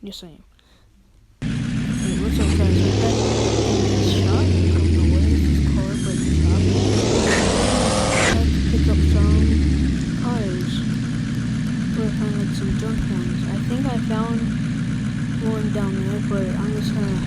Yes, I am. Okay, what's up, guys? We're back in this shop. I don't know what is this car, but the shop. I had to pick up some tires. We're find like some junk ones. I think I found one down there, but I'm just gonna.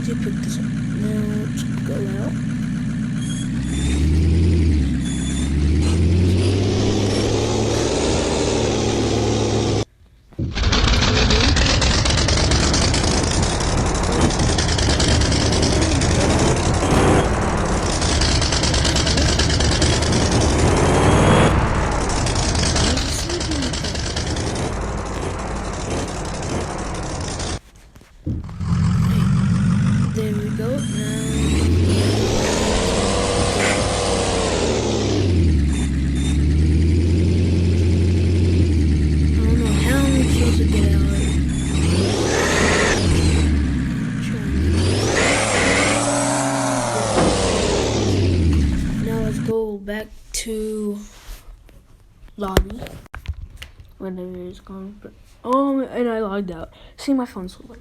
did pick this up. Now let's go out. There we go. I don't know how I'm supposed to get out. Now let's go back to lobby. Whatever it's called. But and I logged out. See, my phone's still like.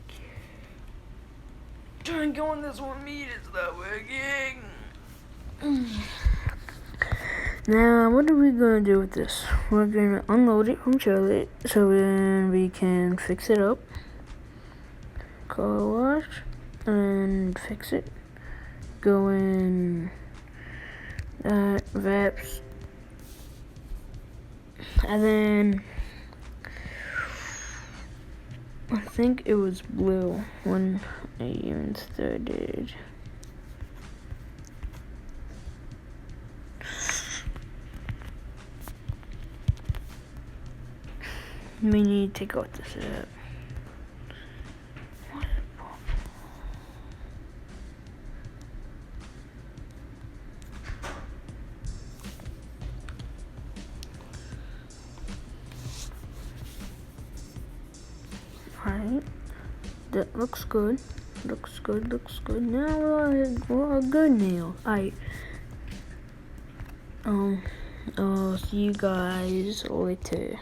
Trying to go on this 1 meter, it's not working. Now, what are we gonna do with this? We're gonna unload it from Charlotte so then we can fix it up. Car wash and fix it. Go in VAPS. And then I think it was blue when I even started. We need to take out this app. Alright, that looks good. Looks good. Now we're good now. Alright. I'll see you guys later.